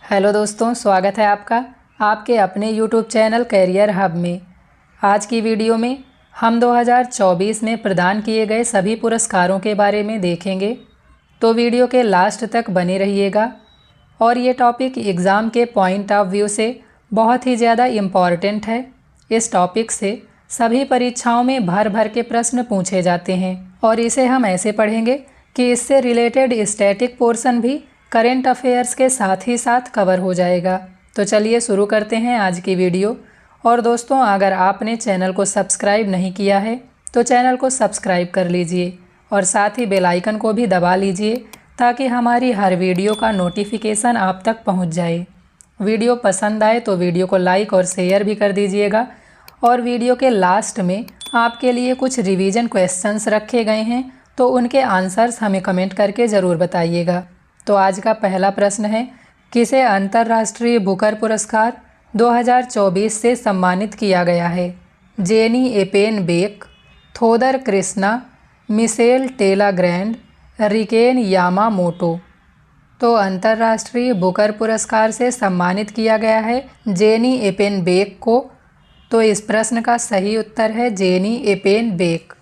Hello दोस्तों, स्वागत है आपका आपके अपने यूट्यूब चैनल करियर हब में। आज की वीडियो में हम 2024 में प्रदान किए गए सभी पुरस्कारों के बारे में देखेंगे, तो वीडियो के लास्ट तक बने रहिएगा। और ये टॉपिक एग्ज़ाम के पॉइंट ऑफ व्यू से बहुत ही ज़्यादा इम्पॉर्टेंट है। इस टॉपिक से सभी परीक्षाओं में भर भर के प्रश्न पूछे जाते हैं और इसे हम ऐसे पढ़ेंगे कि इससे रिलेटेड स्टैटिक पोर्शन भी करेंट अफेयर्स के साथ ही साथ कवर हो जाएगा। तो चलिए शुरू करते हैं आज की वीडियो। और दोस्तों, अगर आपने चैनल को सब्सक्राइब नहीं किया है तो चैनल को सब्सक्राइब कर लीजिए और साथ ही बेल आइकन को भी दबा लीजिए ताकि हमारी हर वीडियो का नोटिफिकेशन आप तक पहुंच जाए। वीडियो पसंद आए तो वीडियो को लाइक और शेयर भी कर दीजिएगा। और वीडियो के लास्ट में आपके लिए कुछ रिवीजन क्वेश्चंस रखे गए हैं, तो उनके आंसर्स हमें कमेंट करके ज़रूर बताइएगा। तो आज का पहला प्रश्न है, किसे अंतर्राष्ट्रीय बुकर पुरस्कार 2024 से सम्मानित किया गया है? जेनी एपेन बेक, थोदर कृष्णा, मिशेल टेला ग्रैंड, रिकेन यामामोटो। तो अंतर्राष्ट्रीय बुकर पुरस्कार से सम्मानित किया गया है जेनी एपेन बेक को। तो इस प्रश्न का सही उत्तर है जेनी एपेन बेक।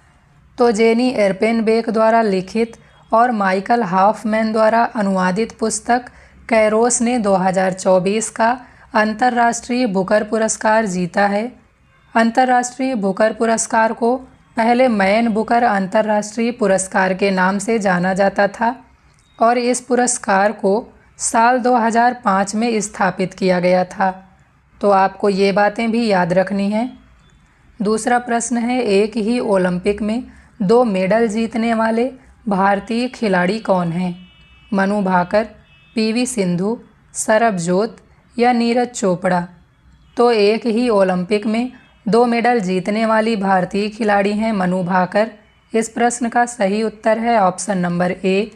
तो जेनी एपेन बेक द्वारा लिखित और माइकल हॉफमैन द्वारा अनुवादित पुस्तक कैरोस ने 2024 का अंतर्राष्ट्रीय बुकर पुरस्कार जीता है। अंतर्राष्ट्रीय बुकर पुरस्कार को पहले मैन बुकर अंतर्राष्ट्रीय पुरस्कार के नाम से जाना जाता था और इस पुरस्कार को साल 2005 में स्थापित किया गया था। तो आपको ये बातें भी याद रखनी हैं। दूसरा प्रश्न है, एक ही ओलंपिक में 2 मेडल जीतने वाले भारतीय खिलाड़ी कौन हैं? मनु भाकर, पीवी सिंधु, सरबजोत या नीरज चोपड़ा। तो एक ही ओलंपिक में 2 मेडल जीतने वाली भारतीय खिलाड़ी हैं मनु भाकर। इस प्रश्न का सही उत्तर है ऑप्शन नंबर ए।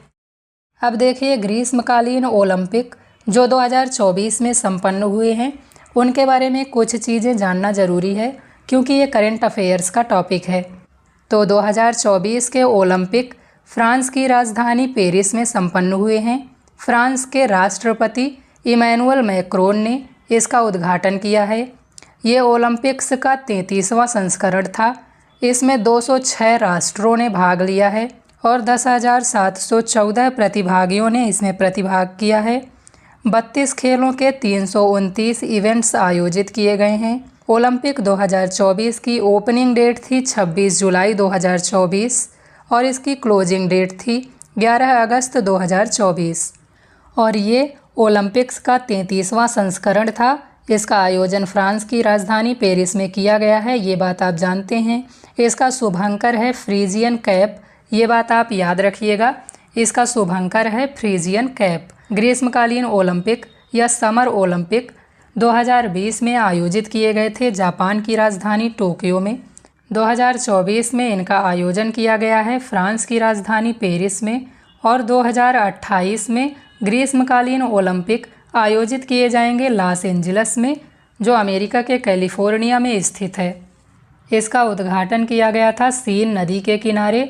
अब देखिए, ग्रीष्मकालीन ओलंपिक जो 2024 में संपन्न हुए हैं उनके बारे में कुछ चीज़ें जानना ज़रूरी है, क्योंकि ये करेंट अफेयर्स का टॉपिक है। तो 2024 के ओलंपिक फ्रांस की राजधानी पेरिस में संपन्न हुए हैं। फ्रांस के राष्ट्रपति इमैनुअल मैक्रोन ने इसका उद्घाटन किया है। ये ओलंपिक्स का 33वां संस्करण था। इसमें 206 राष्ट्रों ने भाग लिया है और 10,714 प्रतिभागियों ने इसमें प्रतिभाग किया है। 32 खेलों के 329 इवेंट्स आयोजित किए गए हैं। ओलंपिक 2024 की ओपनिंग डेट थी 26 जुलाई 2024 और इसकी क्लोजिंग डेट थी 11 अगस्त 2024। और ये ओलंपिक्स का 33वां संस्करण था। इसका आयोजन फ्रांस की राजधानी पेरिस में किया गया है, ये बात आप जानते हैं। इसका शुभंकर है फ्रीजियन कैप, ये बात आप याद रखिएगा। इसका शुभंकर है फ्रीजियन कैप। ग्रीष्मकालीन ओलंपिक या समर ओलंपिक 2020 में आयोजित किए गए थे जापान की राजधानी टोक्यो में। 2024 में इनका आयोजन किया गया है फ्रांस की राजधानी पेरिस में। और 2028 में ग्रीष्मकालीन ओलंपिक आयोजित किए जाएंगे लॉस एंजलिस में, जो अमेरिका के कैलिफोर्निया में स्थित है। इसका उद्घाटन किया गया था सीन नदी के किनारे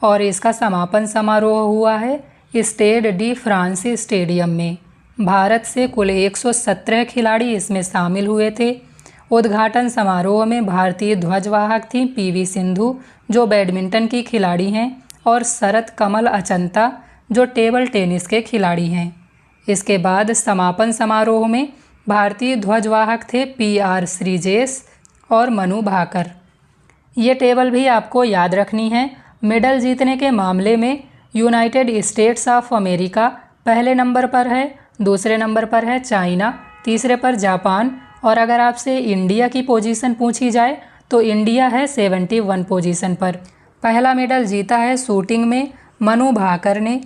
और इसका समापन समारोह हुआ है स्टेड डी फ्रांस स्टेडियम में। भारत से कुल 117 खिलाड़ी इसमें शामिल हुए थे। उद्घाटन समारोह में भारतीय ध्वजवाहक थी पीवी सिंधु, जो बैडमिंटन की खिलाड़ी हैं, और शरत कमल अचंता, जो टेबल टेनिस के खिलाड़ी हैं। इसके बाद समापन समारोह में भारतीय ध्वजवाहक थे PR श्रीजेश और मनु भाकर। ये टेबल भी आपको याद रखनी है। मेडल जीतने के मामले में यूनाइटेड स्टेट्स ऑफ अमेरिका पहले नंबर पर है, दूसरे नंबर पर है चाइना, तीसरे पर जापान, और अगर आपसे इंडिया की पोजीशन पूछी जाए तो इंडिया है 71 पोजीशन पर। पहला मेडल जीता है शूटिंग में मनु भाकर ने।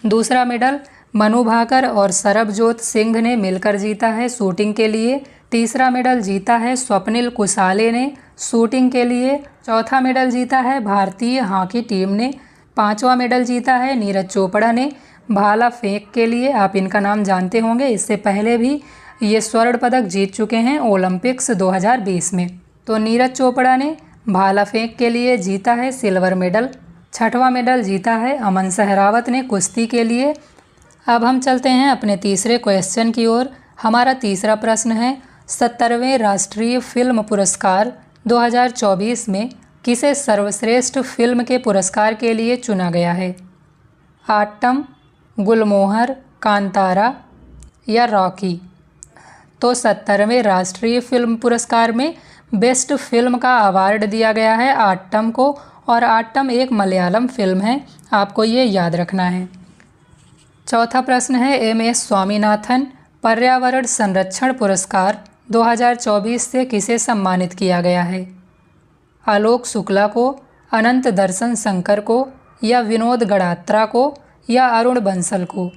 दूसरा मेडल मनु भाकर और सरबजोत सिंह ने मिलकर जीता है शूटिंग के लिए। तीसरा मेडल जीता है स्वप्निल कुसाले ने शूटिंग के लिए। चौथा मेडल जीता है भारतीय हॉकी टीम ने। पांचवा मेडल जीता है नीरज चोपड़ा ने भाला फेंक के लिए। आप इनका नाम जानते होंगे, इससे पहले भी ये स्वर्ण पदक जीत चुके हैं ओलंपिक्स 2020 में। तो नीरज चोपड़ा ने भाला फेंक के लिए जीता है सिल्वर मेडल। छठवां मेडल जीता है अमन सहरावत ने कुश्ती के लिए। अब हम चलते हैं अपने तीसरे क्वेश्चन की ओर। हमारा तीसरा प्रश्न है 70वें राष्ट्रीय फिल्म पुरस्कार 2024 में किसे सर्वश्रेष्ठ फिल्म के पुरस्कार के लिए चुना गया है? आट्टम, गुलमोहर, कांतारा या रॉकी? तो 70वें राष्ट्रीय फिल्म पुरस्कार में बेस्ट फिल्म का अवार्ड दिया गया है आट्टम को, और आट्टम एक मलयालम फिल्म है, आपको ये याद रखना है। चौथा प्रश्न है एम.एस. स्वामीनाथन पर्यावरण संरक्षण पुरस्कार 2024 से किसे सम्मानित किया गया है? आलोक शुक्ला को, अनंत दर्शन शंकर को या विनोद गडात्रा को या अरुण बंसल को?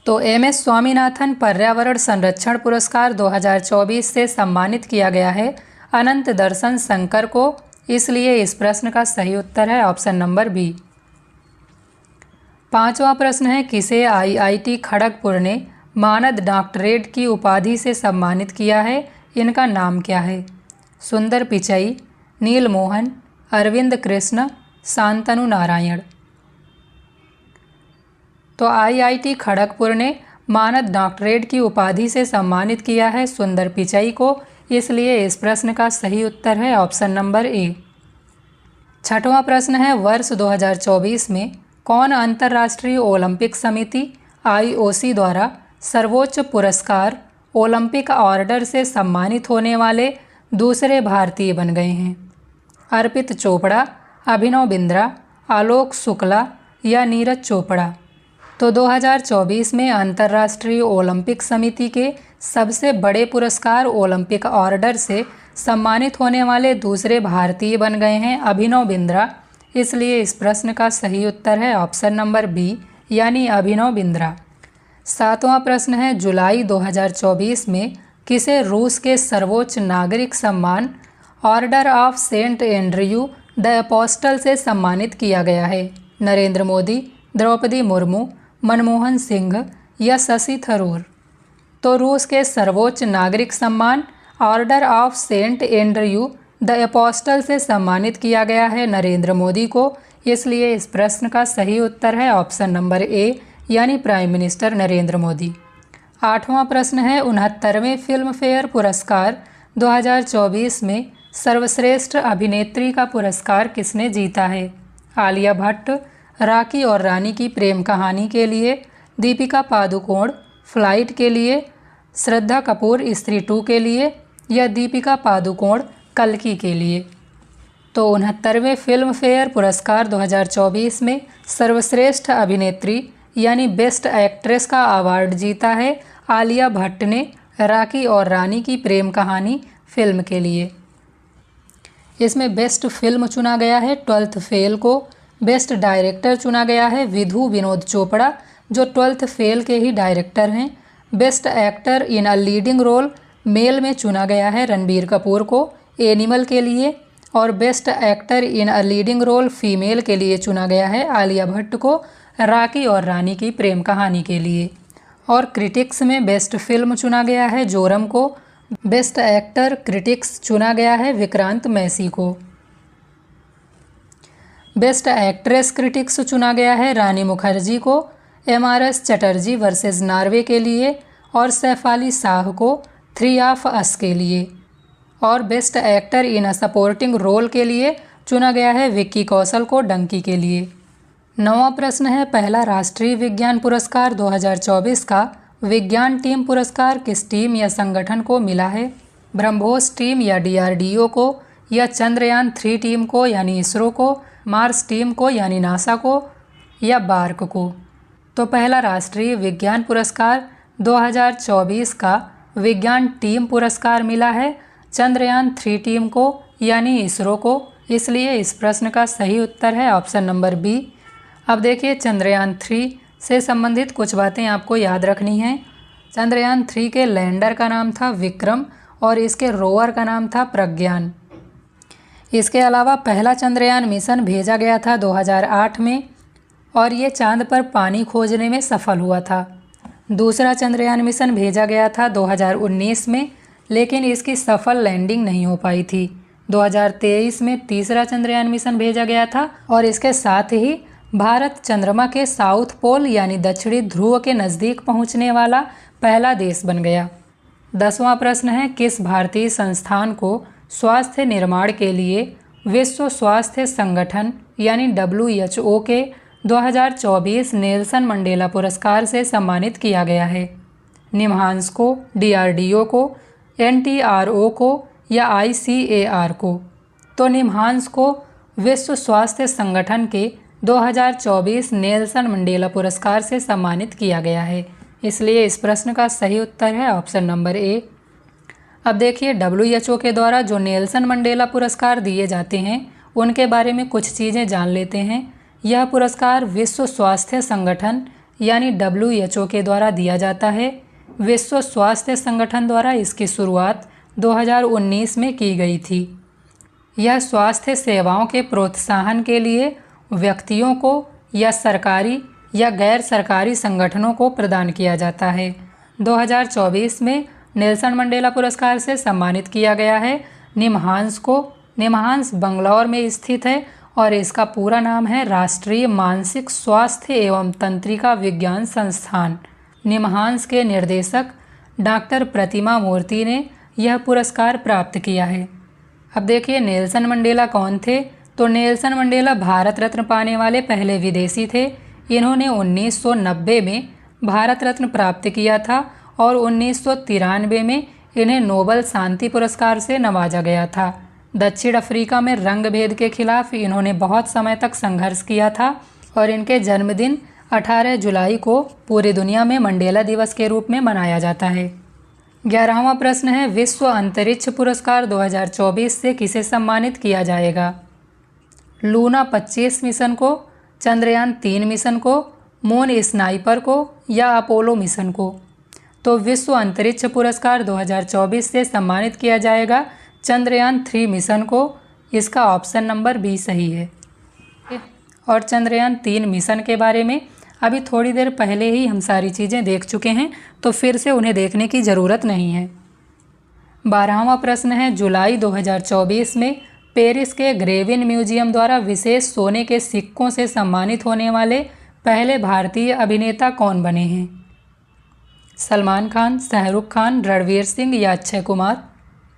तो एम.एस. स्वामीनाथन पर्यावरण संरक्षण पुरस्कार 2024 से सम्मानित किया गया है अनंत दर्शन शंकर को, इसलिए इस प्रश्न का सही उत्तर है ऑप्शन नंबर बी। पांचवा प्रश्न है किसे आईआईटी खड़गपुर ने मानद डॉक्टरेट की उपाधि से सम्मानित किया है? इनका नाम क्या है? सुंदर पिचई, नील मोहन, अरविंद कृष्ण, शांतनु नारायण? तो आईआईटी खड़गपुर ने मानद डॉक्टरेट की उपाधि से सम्मानित किया है सुंदर पिचई को, इसलिए इस प्रश्न का सही उत्तर है ऑप्शन नंबर ए। छठवां प्रश्न है वर्ष 2024 में कौन अंतर्राष्ट्रीय ओलंपिक समिति आईओसी द्वारा सर्वोच्च पुरस्कार ओलंपिक ऑर्डर से सम्मानित होने वाले दूसरे भारतीय बन गए हैं? अर्पित चोपड़ा, अभिनव बिंद्रा, आलोक शुक्ला या नीरज चोपड़ा? तो 2024 में अंतर्राष्ट्रीय ओलंपिक समिति के सबसे बड़े पुरस्कार ओलंपिक ऑर्डर से सम्मानित होने वाले दूसरे भारतीय बन गए हैं अभिनव बिंद्रा, इसलिए इस प्रश्न का सही उत्तर है ऑप्शन नंबर बी यानी अभिनव बिंद्रा। सातवां प्रश्न है जुलाई 2024 में किसे रूस के सर्वोच्च नागरिक सम्मान order of Saint Andrew the Apostle से सम्मानित किया गया है? नरेंद्र मोदी, द्रौपदी मुर्मू, मनमोहन सिंह या शशि थरूर? तो रूस के सर्वोच्च नागरिक सम्मान order of Saint Andrew the Apostle से सम्मानित किया गया है नरेंद्र मोदी को, इसलिए इस प्रश्न का सही उत्तर है ऑप्शन नंबर ए यानी प्राइम मिनिस्टर नरेंद्र मोदी। आठवां प्रश्न है 69वें फिल्म फेयर पुरस्कार 2024 में सर्वश्रेष्ठ अभिनेत्री का पुरस्कार किसने जीता है? आलिया भट्ट, राखी और रानी की प्रेम कहानी के लिए, दीपिका पादुकोण फ्लाइट के लिए, श्रद्धा कपूर स्त्री 2 के लिए या दीपिका पादुकोण कल्कि के लिए? तो 69वें फिल्म फेयर पुरस्कार 2024 में सर्वश्रेष्ठ अभिनेत्री यानी बेस्ट एक्ट्रेस का अवार्ड जीता है आलिया भट्ट ने राखी और रानी की प्रेम कहानी फिल्म के लिए। इसमें बेस्ट फिल्म चुना गया है 12th फेल को, बेस्ट डायरेक्टर चुना गया है विधु विनोद चोपड़ा जो 12th फेल के ही डायरेक्टर हैं। Best actor in a leading role male में चुना गया है रणबीर कपूर को एनिमल के लिए, और best actor in a leading role female के लिए चुना गया है आलिया भट्ट को राखी और रानी की प्रेम कहानी के लिए। और क्रिटिक्स में बेस्ट फिल्म चुना गया है जोरम को, बेस्ट एक्टर क्रिटिक्स चुना गया है विक्रांत मैसी को। बेस्ट एक्ट्रेस क्रिटिक्स चुना गया है रानी मुखर्जी को एमआरएस चटर्जी वर्सेस नॉर्वे के लिए, और सैफाली शाह को 3 ऑफ अस के लिए। और best actor in a supporting role के लिए चुना गया है विक्की कौशल को डंकी के लिए। 9वां प्रश्न है पहला राष्ट्रीय विज्ञान पुरस्कार 2024 का विज्ञान टीम पुरस्कार किस टीम या संगठन को मिला है? ब्रह्मोस टीम या डीआरडीओ को, या चंद्रयान 3 टीम को यानी इसरो को, मार्स टीम को यानी नासा को, या बार्क को? तो पहला राष्ट्रीय विज्ञान पुरस्कार 2024 का विज्ञान टीम पुरस्कार मिला है चंद्रयान 3 टीम को यानी इसरो को, इसलिए इस प्रश्न का सही उत्तर है ऑप्शन नंबर बी। अब देखिए चंद्रयान 3 से संबंधित कुछ बातें आपको याद रखनी हैं। चंद्रयान 3 के लैंडर का नाम था विक्रम और इसके रोवर का नाम था प्रज्ञान। इसके अलावा पहला चंद्रयान मिशन भेजा गया था 2008 में और ये चांद पर पानी खोजने में सफल हुआ था। दूसरा चंद्रयान मिशन भेजा गया था 2019 में, लेकिन इसकी सफल लैंडिंग नहीं हो पाई थी। 2023 में तीसरा चंद्रयान मिशन भेजा गया था और इसके साथ ही भारत चंद्रमा के साउथ पोल यानी दक्षिणी ध्रुव के नज़दीक पहुंचने वाला पहला देश बन गया। 10वां प्रश्न है, किस भारतीय संस्थान को स्वास्थ्य निर्माण के लिए विश्व स्वास्थ्य संगठन यानी WHO के 2024 नेल्सन मंडेला पुरस्कार से सम्मानित किया गया है? निम्हांस को, DRDO को, NTRO को या ICAR को? तो निम्हांस को विश्व स्वास्थ्य संगठन के 2024 नेल्सन मंडेला पुरस्कार से सम्मानित किया गया है, इसलिए इस प्रश्न का सही उत्तर है ऑप्शन नंबर ए। अब देखिए, WHO के द्वारा जो नेल्सन मंडेला पुरस्कार दिए जाते हैं उनके बारे में कुछ चीज़ें जान लेते हैं। यह पुरस्कार विश्व स्वास्थ्य संगठन यानी WHO के द्वारा दिया जाता है। विश्व स्वास्थ्य संगठन द्वारा इसकी शुरुआत 2019 में की गई थी। यह स्वास्थ्य सेवाओं के प्रोत्साहन के लिए व्यक्तियों को या सरकारी या गैर सरकारी संगठनों को प्रदान किया जाता है। 2024 में नेल्सन मंडेला पुरस्कार से सम्मानित किया गया है निम्हांस को। निम्हांस बंगलौर में स्थित है और इसका पूरा नाम है राष्ट्रीय मानसिक स्वास्थ्य एवं तंत्रिका विज्ञान संस्थान। निम्हांस के निर्देशक डॉक्टर प्रतिमा मूर्ति ने यह पुरस्कार प्राप्त किया है। अब देखिए, नेल्सन मंडेला कौन थे? तो नेल्सन मंडेला भारत रत्न पाने वाले पहले विदेशी थे। इन्होंने 1990 में भारत रत्न प्राप्त किया था और 1993 में इन्हें नोबेल शांति पुरस्कार से नवाजा गया था। दक्षिण अफ्रीका में रंग भेद के खिलाफ इन्होंने बहुत समय तक संघर्ष किया था और इनके जन्मदिन 18 जुलाई को पूरी दुनिया में मंडेला दिवस के रूप में मनाया जाता है। 11वां प्रश्न है, विश्व अंतरिक्ष पुरस्कार 2024 से किसे सम्मानित किया जाएगा? लूना 25 मिशन को, चंद्रयान 3 मिशन को, मून स्नाइपर को या अपोलो मिशन को? तो विश्व अंतरिक्ष पुरस्कार 2024 से सम्मानित किया जाएगा चंद्रयान 3 मिशन को। इसका ऑप्शन नंबर बी सही है। और चंद्रयान 3 मिशन के बारे में अभी थोड़ी देर पहले ही हम सारी चीज़ें देख चुके हैं, तो फिर से उन्हें देखने की ज़रूरत नहीं है। 12वां प्रश्न है, जुलाई 2024 में पेरिस के ग्रेविन म्यूजियम द्वारा विशेष सोने के सिक्कों से सम्मानित होने वाले पहले भारतीय अभिनेता कौन बने हैं? सलमान खान, शाहरुख खान, रणवीर सिंह या अक्षय कुमार?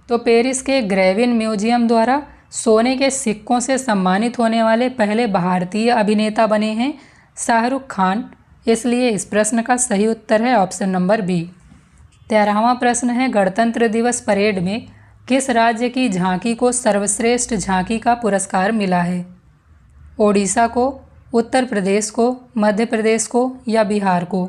तो पेरिस के ग्रेविन म्यूजियम द्वारा सोने के सिक्कों से सम्मानित होने वाले पहले भारतीय अभिनेता बने हैं शाहरुख खान, इसलिए इस प्रश्न का सही उत्तर है ऑप्शन नंबर बी। 13वां प्रश्न है, गणतंत्र दिवस परेड में किस राज्य की झांकी को सर्वश्रेष्ठ झांकी का पुरस्कार मिला है? ओडिशा को, उत्तर प्रदेश को, मध्य प्रदेश को या बिहार को?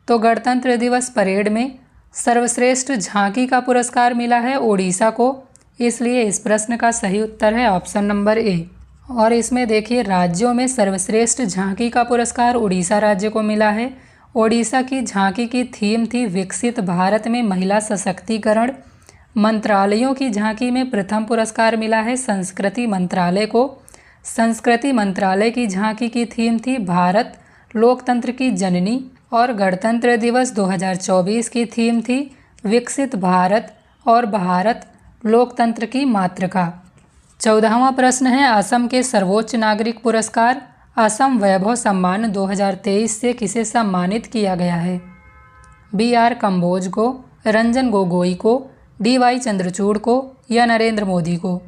तो गणतंत्र दिवस परेड में सर्वश्रेष्ठ झांकी का पुरस्कार मिला है ओडिशा को, इसलिए इस प्रश्न का सही उत्तर है ऑप्शन नंबर ए। और इसमें देखिए, राज्यों में सर्वश्रेष्ठ झांकी का पुरस्कार उड़ीसा राज्य को मिला है। ओडिशा की झांकी की थीम थी विकसित भारत में महिला सशक्तिकरण। मंत्रालयों की झांकी में प्रथम पुरस्कार मिला है संस्कृति मंत्रालय को। संस्कृति मंत्रालय की झांकी की थीम थी भारत लोकतंत्र की जननी। और गणतंत्र दिवस 2024 की थीम थी विकसित भारत और भारत लोकतंत्र की मातृका। 14वां प्रश्न है, असम के सर्वोच्च नागरिक पुरस्कार असम वैभव सम्मान 2023 से किसे सम्मानित किया गया है? BR कंबोज को, रंजन गोगोई को, DY चंद्रचूड़ को या नरेंद्र मोदी को?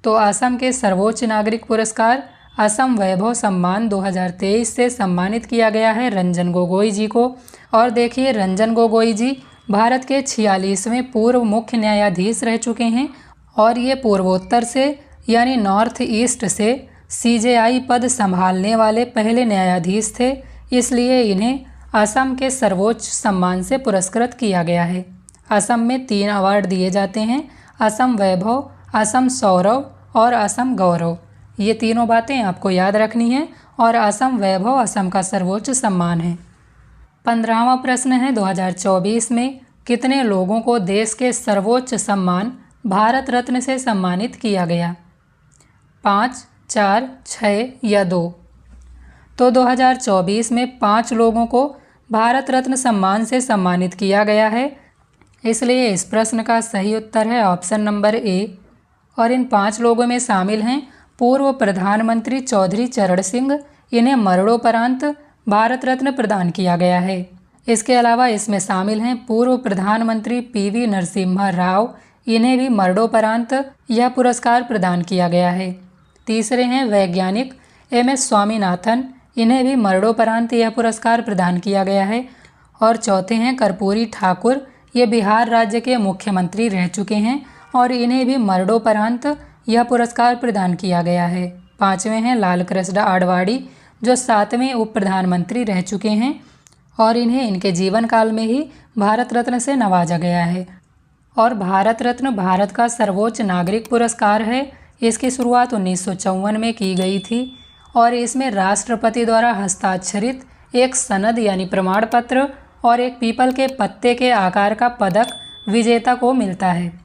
तो असम के सर्वोच्च नागरिक पुरस्कार असम वैभव सम्मान 2023 से सम्मानित किया गया है रंजन गोगोई जी को। और देखिए, रंजन गोगोई जी भारत के 46वें पूर्व मुख्य न्यायाधीश रह चुके हैं और ये पूर्वोत्तर से यानी नॉर्थ ईस्ट से CJI पद संभालने वाले पहले न्यायाधीश थे, इसलिए इन्हें असम के सर्वोच्च सम्मान से पुरस्कृत किया गया है। असम में 3 अवार्ड दिए जाते हैं, असम वैभव, असम सौरव और असम गौरव। ये तीनों बातें आपको याद रखनी है और असम वैभव असम का सर्वोच्च सम्मान है। 15वां प्रश्न है, 2024 में कितने लोगों को देश के सर्वोच्च सम्मान भारत रत्न से सम्मानित किया गया? 5, 4, 6 या 2? तो 2024 में 5 लोगों को भारत रत्न सम्मान से सम्मानित किया गया है, इसलिए इस प्रश्न का सही उत्तर है ऑप्शन नंबर ए। और इन 5 लोगों में शामिल हैं पूर्व प्रधानमंत्री चौधरी चरण सिंह, इन्हें मरणोपरांत भारत रत्न प्रदान किया गया है। इसके अलावा इसमें शामिल हैं पूर्व प्रधानमंत्री पीवी नरसिम्हा राव, इन्हें भी मरणोपरांत यह पुरस्कार प्रदान किया गया है। तीसरे हैं वैज्ञानिक MS स्वामीनाथन, इन्हें भी मरणोपरांत यह पुरस्कार प्रदान किया गया है। और चौथे हैं कर्पूरी ठाकुर, ये बिहार राज्य के मुख्यमंत्री रह चुके हैं और इन्हें भी मरणोपरांत यह पुरस्कार प्रदान किया गया है। पांचवें हैं लालकृष्ण आडवाणी, जो 7वें उप प्रधानमंत्री रह चुके हैं और इन्हें इनके जीवन काल में ही भारत रत्न से नवाजा गया है। और भारत रत्न भारत का सर्वोच्च नागरिक पुरस्कार है। इसकी शुरुआत 1954 में की गई थी और इसमें राष्ट्रपति द्वारा हस्ताक्षरित एक सनद यानी प्रमाण पत्र और एक पीपल के पत्ते के आकार का पदक विजेता को मिलता है।